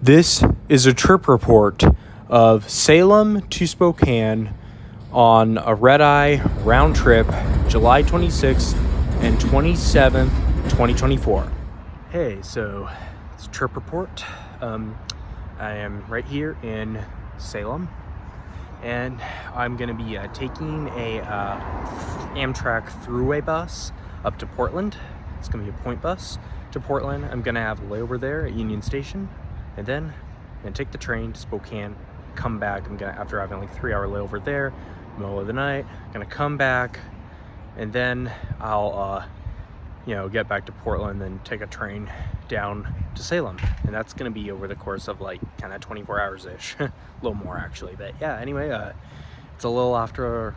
This is a trip report of Salem to Spokane on a red-eye round trip, July 26th and 27th, 2024. Hey, so it's a trip report. I am right here in Salem, and I'm going to be taking a Amtrak throughway bus up to Portland. It's going to be a point bus to Portland. I'm going to have a layover there at Union Station, and then I'm going to take the train to Spokane, come back. I'm going to, after having like a 3-hour layover there, middle of the night, I'm going to come back, and then I'll get back to Portland, then take a train down to Salem, and that's going to be over the course of like kind of 24 hours ish. A little more actually, but yeah, anyway, it's a little after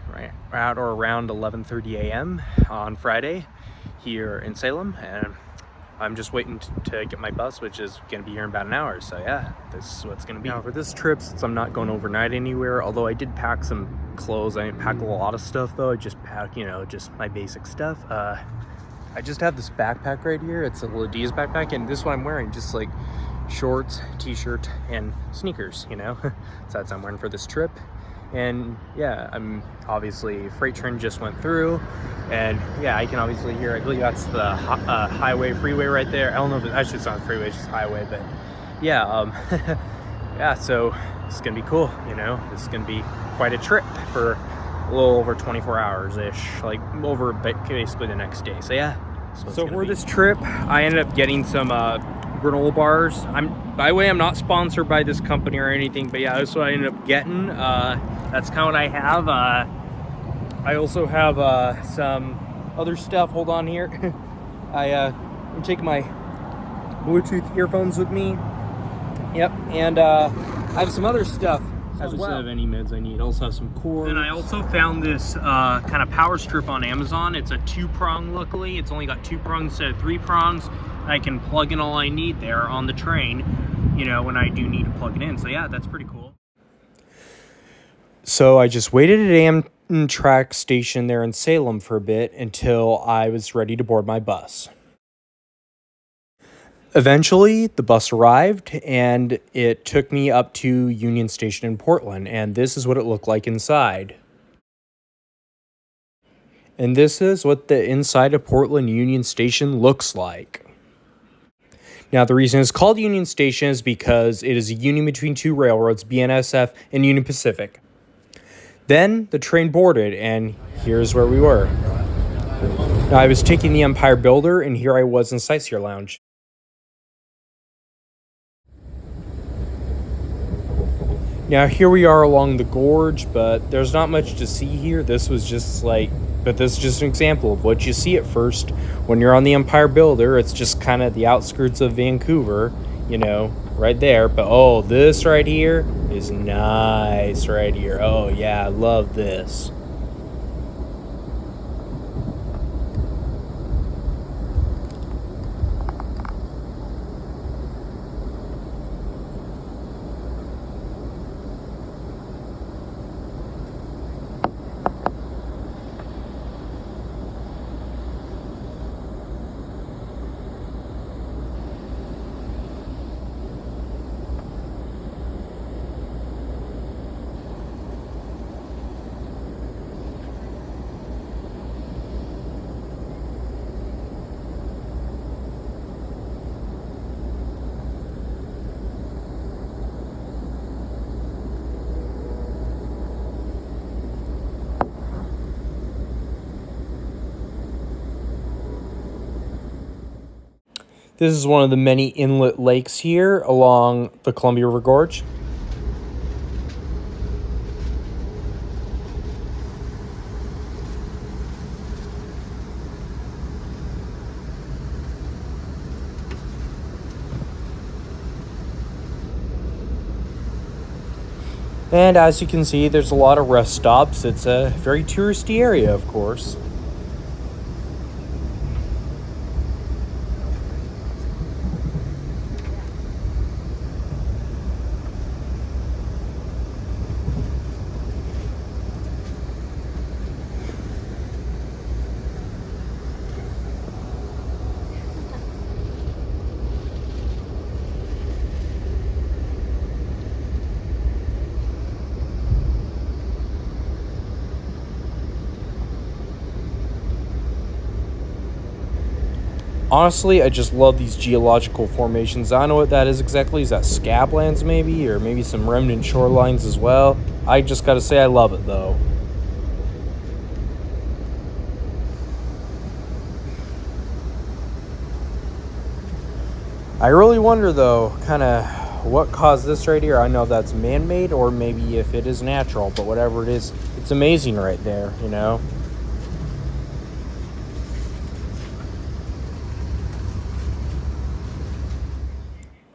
at or around 11:30 a.m. on Friday here in Salem, and I'm just waiting to get my bus, which is going to be here in about an hour. So yeah, this is what's going to be. Now for this trip, since I'm not going overnight anywhere, although I did pack some clothes, I didn't pack a lot of stuff though. I just packed, just my basic stuff. I just have this backpack right here. It's a little Adidas backpack, and this is what I'm wearing, just like shorts, t-shirt, and sneakers, So that's what I'm wearing for this trip. And yeah, I'm obviously, freight train just went through, and yeah, I can obviously hear, I believe that's the freeway right there. I don't know if actually it's not a freeway, it's just highway, but yeah, yeah, so it's gonna be cool, This is gonna be quite a trip for a little over 24 hours ish, like over basically the next day. So yeah, so for this trip I ended up getting some granola bars. By the way, I'm not sponsored by this company or anything, but yeah, that's what I ended up getting. That's kind of what I have. I also have some other stuff. Hold on here. I'm taking my Bluetooth earphones with me. Yep, and I have some other stuff as well. I have any meds I need. I also have some cords. And I also found this kind of power strip on Amazon. It's a 2-prong, luckily. It's only got 2 prongs instead of 3 prongs. I can plug in all I need there on the train, when I do need to plug it in. So yeah, that's pretty cool. So I just waited at Amtrak station there in Salem for a bit until I was ready to board my bus. Eventually, the bus arrived, and it took me up to Union Station in Portland, and this is what it looked like inside. And this is what the inside of Portland Union Station looks like. Now, the reason it's called Union Station is because it is a union between 2 railroads, BNSF and Union Pacific. Then the train boarded, and here's where we were. Now, I was taking the Empire Builder, and here I was in Sightseer Lounge. Now, here we are along the gorge, but there's not much to see here. This is just an example of what you see at first. When you're on the Empire Builder, it's just kind of the outskirts of Vancouver, right there. But oh, this right here is nice right here. Oh yeah, I love this. This is one of the many inlet lakes here along the Columbia Gorge. And as you can see, there's a lot of rest stops. It's a very touristy area, of course. Honestly, I just love these geological formations. I don't know what that is exactly. Is that scablands maybe? Or maybe some remnant shorelines as well? I just gotta say I love it though. I really wonder though, kind of what caused this right here. I know that's man-made or maybe if it is natural, but whatever it is, it's amazing right there, you know?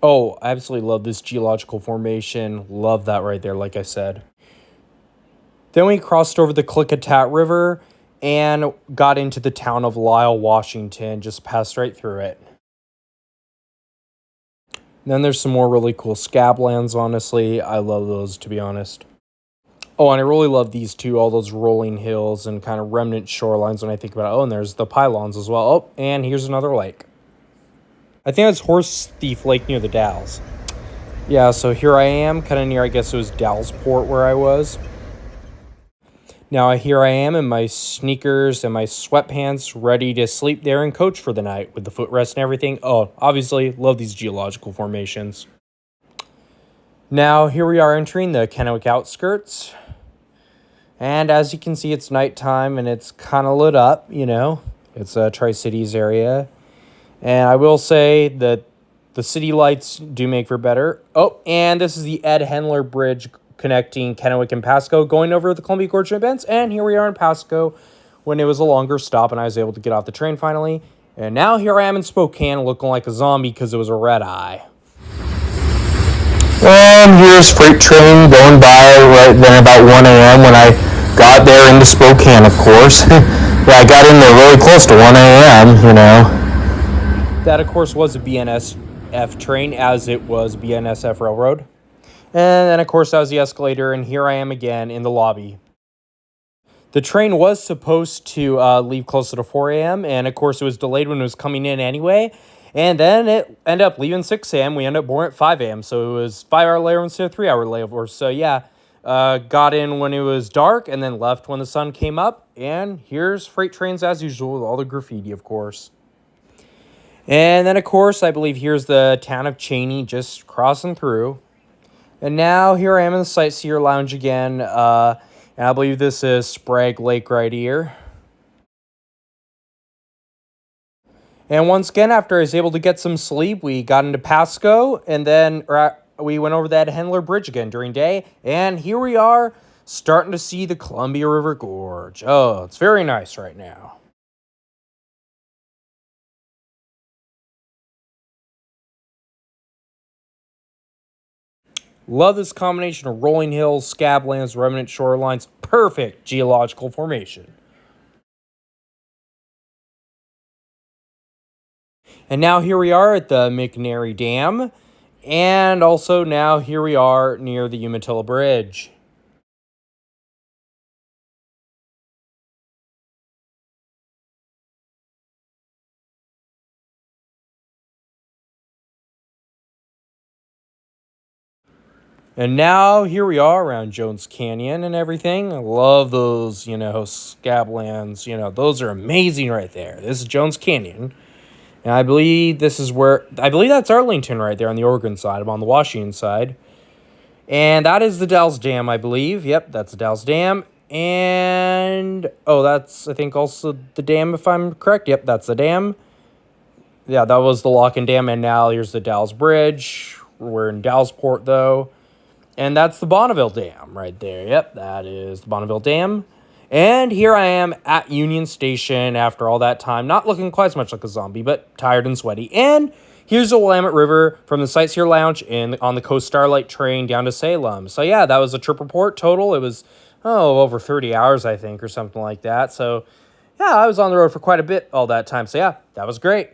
Oh, I absolutely love this geological formation. Love that right there, like I said. Then we crossed over the Klickitat River and got into the town of Lyle, Washington, just passed right through it. And then there's some more really cool scablands, honestly. I love those, to be honest. Oh, and I really love these two, all those rolling hills and kind of remnant shorelines when I think about it. Oh, and there's the pylons as well. Oh, and here's another lake. I think that's Horse Thief Lake near the Dalles. Yeah, so here I am, kind of near, I guess it was Dallesport where I was. Now here I am in my sneakers and my sweatpants, ready to sleep there and coach for the night with the footrest and everything. Oh, obviously, love these geological formations. Now here we are entering the Kennewick outskirts. And as you can see, it's nighttime and it's kind of lit up, you know. It's a Tri-Cities area. And I will say that the city lights do make for better. Oh, and this is the Ed Hendler Bridge connecting Kennewick and Pasco, going over the Columbia Gorge events. And here we are in Pasco when it was a longer stop and I was able to get off the train finally. And now here I am in Spokane looking like a zombie because it was a red eye. And here's freight train going by right then about 1 a.m. when I got there into Spokane, of course. Yeah, I got in there really close to 1 a.m., you know. That, of course, was a BNSF train, as it was BNSF Railroad. And then, of course, that was the escalator, and here I am again in the lobby. The train was supposed to leave closer to 4 a.m., and, of course, it was delayed when it was coming in anyway. And then it ended up leaving 6 a.m. We ended up boarding at 5 a.m., so it was 5-hour layover instead of 3-hour layover. So, yeah, got in when it was dark and then left when the sun came up. And here's freight trains as usual with all the graffiti, of course. And then, of course, I believe here's the town of Cheney just crossing through. And now here I am in the Sightseer Lounge again. And I believe this is Sprague Lake right here. And once again, after I was able to get some sleep, we got into Pasco. And then we went over that Hendler Bridge again during day. And here we are starting to see the Columbia River Gorge. Oh, it's very nice right now. Love this combination of rolling hills, scablands, remnant shorelines. Perfect geological formation. And now here we are at the McNary Dam. And also now here we are near the Umatilla Bridge. And now here we are around Jones Canyon and everything. I love those, scablands. Those are amazing right there. This is Jones Canyon. And I believe that's Arlington right there on the Oregon side. I'm on the Washington side. And that is the Dalles Dam, I believe. Yep, that's the Dalles Dam. And, that's, I think, also the dam, if I'm correct. Yep, that's the dam. Yeah, that was the Locken Dam. And now here's the Dalles Bridge. We're in Dallesport, though. And that's the Bonneville Dam right there. Yep, that is the Bonneville Dam. And here I am at Union Station after all that time. Not looking quite as much like a zombie, but tired and sweaty. And here's the Willamette River from the Sightseer Lounge on the Coast Starlight train down to Salem. So, yeah, that was a trip report total. It was, over 30 hours, I think, or something like that. So, yeah, I was on the road for quite a bit all that time. So, yeah, that was great.